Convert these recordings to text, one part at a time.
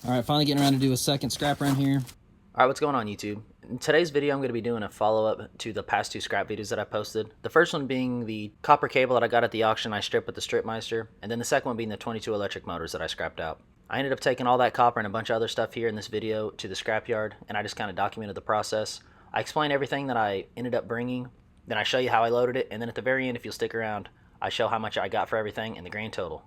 Alright, finally getting around to do a second scrap run here. Alright, what's going on YouTube? In today's video I'm going to be doing a follow-up to the past two scrap videos that I posted. The first one being the copper cable that I got at the auction I stripped with the Stripmeister, and then the second one being the 22 electric motors that I scrapped out. I ended up taking all that copper and a bunch of other stuff here in this video to the scrapyard, and I just kind of documented the process. I explain everything that I ended up bringing, then I show you how I loaded it, and then at the very end, if you'll stick around, I show how much I got for everything and the grand total.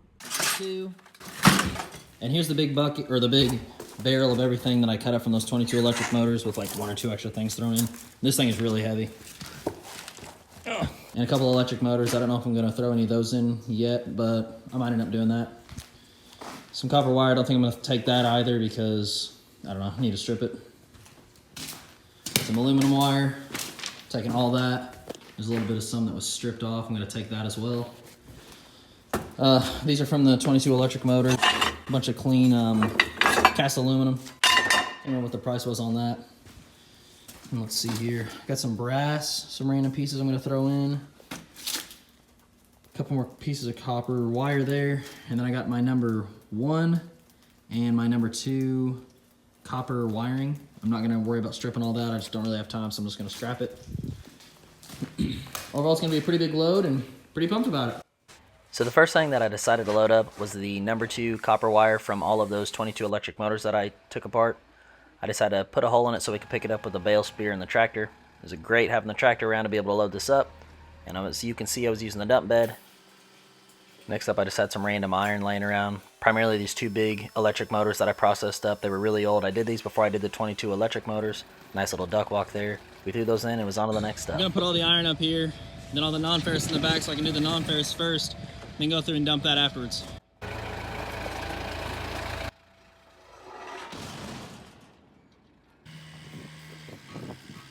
And here's the big bucket, or the big barrel of everything that I cut up from those 22 electric motors with like 1 or 2 extra things thrown in. This thing is really heavy. And a couple of electric motors. I don't know if I'm going to throw any of those in yet, but I might end up doing that. Some copper wire. I don't think I'm going to take that either because, I don't know, I need to strip it. Some aluminum wire. Taking all that. There's a little bit of some that was stripped off. I'm going to take that as well. These are from the 22 electric motor. A bunch of clean cast aluminum. I don't know what the price was on that. And let's see here. Got some brass, some random pieces I'm going to throw in. A couple more pieces of copper wire there. And then I got my number 1 and my number 2 copper wiring. I'm not going to worry about stripping all that. I just don't really have time, so I'm just going to scrap it. Overall, it's going to be a pretty big load and pretty pumped about it. So the first thing that I decided to load up was the number 2 copper wire from all of those 22 electric motors that I took apart. I decided to put a hole in it so we could pick it up with the bale spear and the tractor. It was great having the tractor around to be able to load this up. And as you can see, I was using the dump bed. Next up, I just had some random iron laying around. Primarily these 2 big electric motors that I processed up. They were really old. I did these before I did the 22 electric motors. Nice little duck walk there. We threw those in and it was on to the next stuff. I'm going to put all the iron up here, then all the non-ferrous in the back so I can do the non-ferrous first. Then go through and dump that afterwards.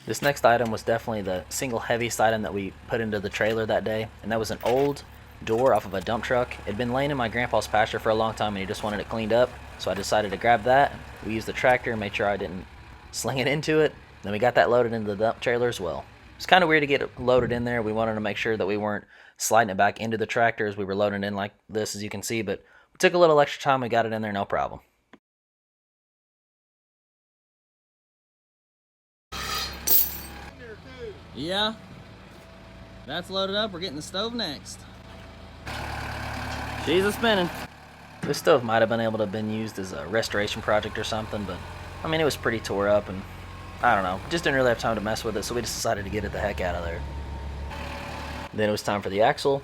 This next item was definitely the single heaviest item that we put into the trailer that day, and that was an old door off of a dump truck. It had been laying in my grandpa's pasture for a long time and he just wanted it cleaned up, so I decided to grab that. We used the tractor and made sure I didn't sling it into it. Then we got that loaded into the dump trailer as well. It's kind of weird to get it loaded in there. We wanted to make sure that we weren't sliding it back into the tractor as we were loading it in like this, as you can see, but we took a little extra time. We got it in there, no problem. Yeah, that's loaded up. We're getting the stove next. She's a spinning. This stove might have been able to have been used as a restoration project or something, but I mean, it was pretty tore up and I don't know, just didn't really have time to mess with it, so we just decided to get it the heck out of there. Then it was time for the axle,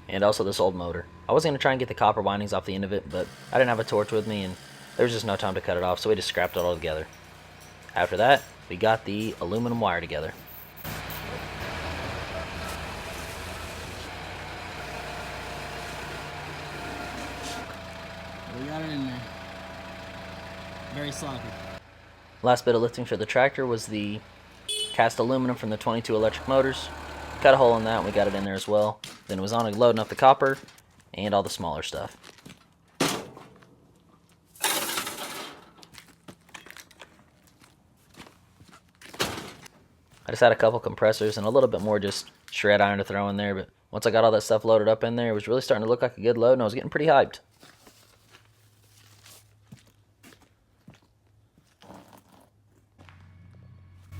and also this old motor. I was going to try and get the copper windings off the end of it, but I didn't have a torch with me, and there was just no time to cut it off, so we just scrapped it all together. After that, we got the aluminum wire together. We got it in there. Very sloppy. Last bit of lifting for the tractor was the cast aluminum from the 22 electric motors. Cut a hole in that and we got it in there as well. Then it was on to loading up the copper and all the smaller stuff. I just had a couple compressors and a little bit more just shred iron to throw in there, but once I got all that stuff loaded up in there, it was really starting to look like a good load and I was getting pretty hyped.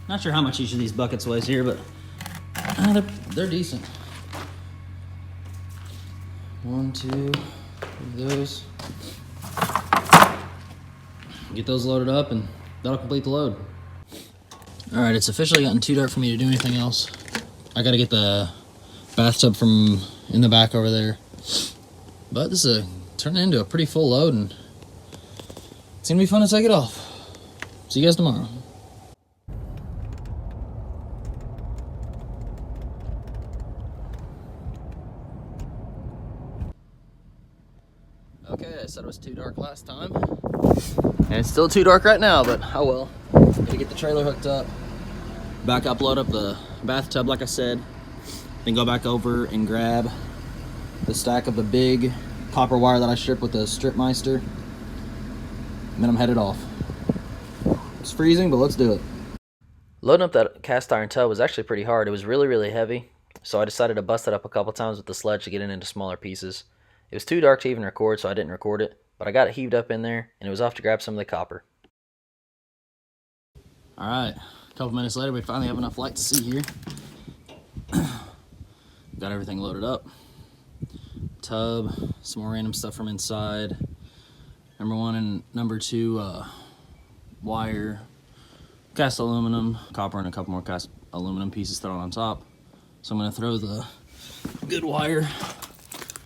Not sure how much each of these buckets weighs here, but they're decent. 1, 2 of those. Get those loaded up and that'll complete the load. Alright, it's officially gotten too dark for me to do anything else. I gotta get the bathtub from in the back over there. But this is turning into a pretty full load and it's gonna be fun to take it off. See you guys tomorrow. Okay, I said it was too dark last time. And it's still too dark right now, but oh well. Gotta get the trailer hooked up. Back up, load up the bathtub like I said. Then go back over and grab the stack of the big copper wire that I stripped with the Stripmeister. And then I'm headed off. It's freezing, but let's do it. Loading up that cast iron tub was actually pretty hard. It was really, really heavy. So I decided to bust it up a couple times with the sledge to get it into smaller pieces. It was too dark to even record, so I didn't record it. but I got it heaved up in there, and it was off to grab some of the copper. All right, a couple minutes later, we finally have enough light to see here. Got everything loaded up. Tub, some more random stuff from inside. Number 1 and number 2 wire, cast aluminum, copper, and a couple more cast aluminum pieces thrown on top. So I'm gonna throw the good wire.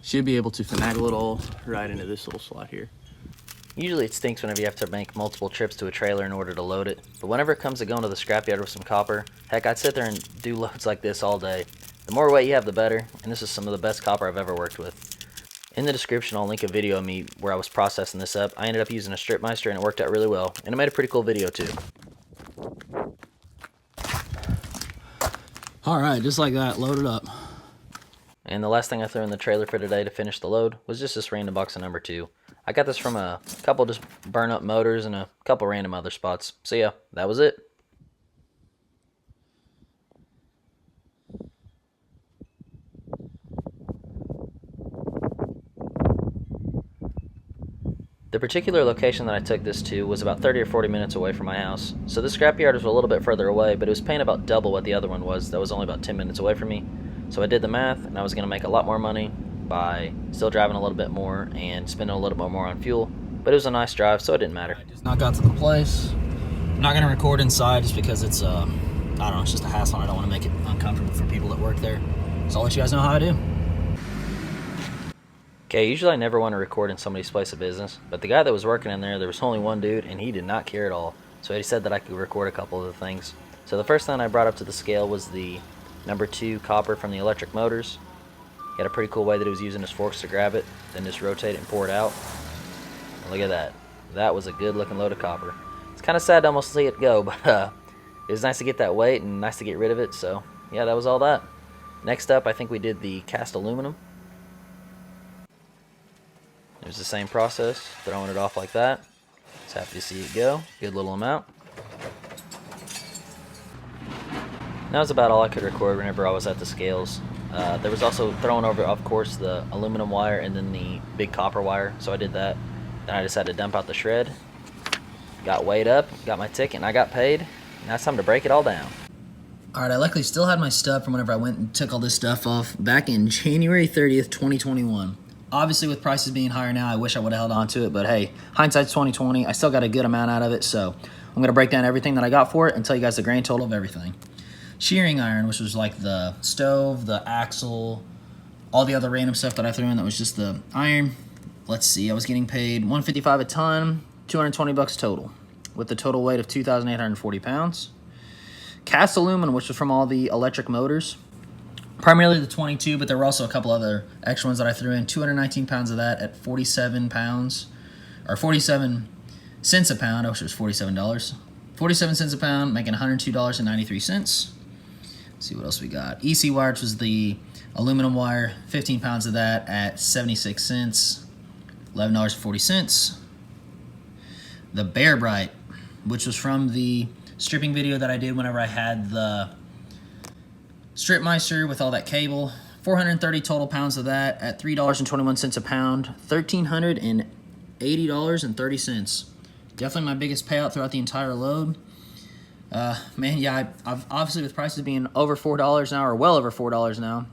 Should be able to finagle it all right into this little slot here. Usually it stinks whenever you have to make multiple trips to a trailer in order to load it, but whenever it comes to going to the scrapyard with some copper, heck, I'd sit there and do loads like this all day. The more weight you have, the better, and this is some of the best copper I've ever worked with. In the description, I'll link a video of me where I was processing this up. I ended up using a strip meister, and it worked out really well, and it made a pretty cool video too. All right, just like that, loaded up. And the last thing I threw in the trailer for today to finish the load was just this random box of number 2. I got this from a couple just burn up motors and a couple random other spots. So yeah, that was it. The particular location that I took this to was about 30 or 40 minutes away from my house. So the scrapyard was a little bit further away, but it was paying about double what the other one was that was only about 10 minutes away from me. So I did the math, and I was going to make a lot more money by still driving a little bit more and spending a little bit more on fuel. But it was a nice drive, so it didn't matter. I just now got to the place. I'm not going to record inside just because it's, I don't know, it's just a hassle, and I don't want to make it uncomfortable for people that work there. So I'll let you guys know how I do. Okay, usually I never want to record in somebody's place of business, but the guy that was working in there was only one dude, and he did not care at all. So he said that I could record a couple of the things. So the first thing I brought up to the scale was the number 2 copper from the electric motors. He had a pretty cool way that he was using his forks to grab it, then just rotate it and pour it out. And look at that. That was a good looking load of copper. It's kind of sad to almost see it go, but it was nice to get that weight and nice to get rid of it. So yeah, that was all that. Next up, I think we did the cast aluminum. It was the same process, throwing it off like that. Just happy to see it go. Good little amount. That was about all I could record whenever I was at the scales. There was also throwing over, of course, the aluminum wire and then the big copper wire, so I did that. Then I just had to dump out the shred. Got weighed up, got my ticket, and I got paid. Now it's time to break it all down. All right, I luckily still had my stuff from whenever I went and took all this stuff off back in January 30th, 2021. Obviously, with prices being higher now, I wish I would have held on to it, but hey, hindsight's 2020. I still got a good amount out of it, so I'm going to break down everything that I got for it and tell you guys the grand total of everything. Shearing iron, which was like the stove, the axle, all the other random stuff that I threw in that was just the iron. Let's see, I was getting paid $155 a ton, $220 total, with a total weight of 2,840 pounds. Cast aluminum, which was from all the electric motors, primarily the 22, but there were also a couple other extra ones that I threw in. 219 pounds of that at 47 pounds, or 47 cents a pound. I wish it was $47. 47 cents a pound, making $102.93. Let's see what else we got. EC wire, which was the aluminum wire, 15 pounds of that at 76 cents, $11.40. The Bear Bright, which was from the stripping video that I did whenever I had the strip meister with all that cable. 430 total pounds of that at $3.21 a pound, $1,380.30. Definitely my biggest payout throughout the entire load. Man, yeah, I've obviously with prices being over $4 now, or well over $4 now,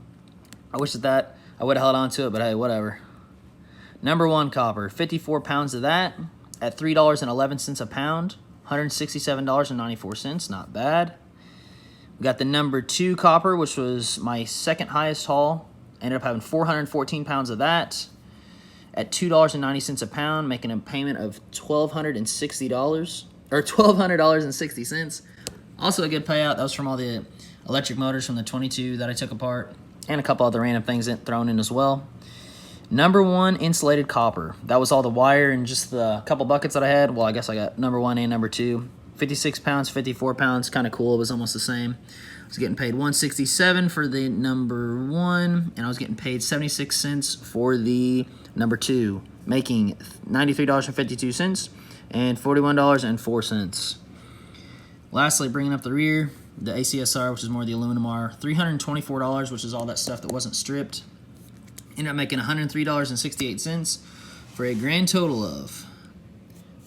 I wish that I would have held on to it, but hey, whatever. Number 1 copper, 54 pounds of that at $3.11 a pound, $167.94, not bad. We got the number 2 copper, which was my second highest haul. Ended up having 414 pounds of that at $2.90 a pound, making a payment of $1,260, or $1,200.60. Also a good payout. That was from all the electric motors from the 22 that I took apart, and a couple other random things thrown in as well. Number 1 insulated copper. That was all the wire and just the couple buckets that I had. Well, I guess I got number 1 and number 2. 56 pounds, 54 pounds, kind of cool. It was almost the same. I was getting paid $167 for the number 1, and I was getting paid 76 cents for the number 2, making $93.52 and $41.04. Lastly, bringing up the rear, the ACSR, which is more the aluminum wire, $324, which is all that stuff that wasn't stripped. Ended up making $103.68 for a grand total of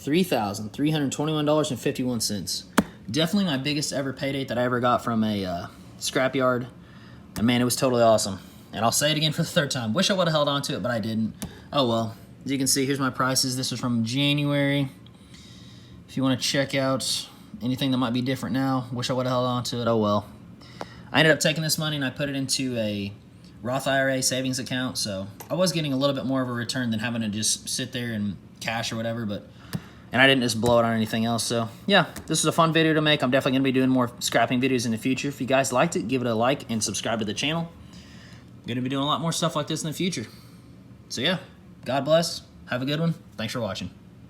$3,321.51. Definitely my biggest ever pay date that I ever got from a scrapyard. And man, it was totally awesome. And I'll say it again for the third time. Wish I would have held on to it, but I didn't. Oh well. As you can see, here's my prices. This was from January. If you want to check out anything that might be different now, wish I would have held on to it. Oh well. I ended up taking this money and I put it into a Roth IRA savings account, so I was getting a little bit more of a return than having to just sit there and cash or whatever, and I didn't just blow it on anything else. So yeah, this is a fun video to make. I'm definitely going to be doing more scrapping videos in the future. If you guys liked it, give it a like and subscribe to the channel. I'm going to be doing a lot more stuff like this in the future. So yeah, God bless. Have a good one. Thanks for watching.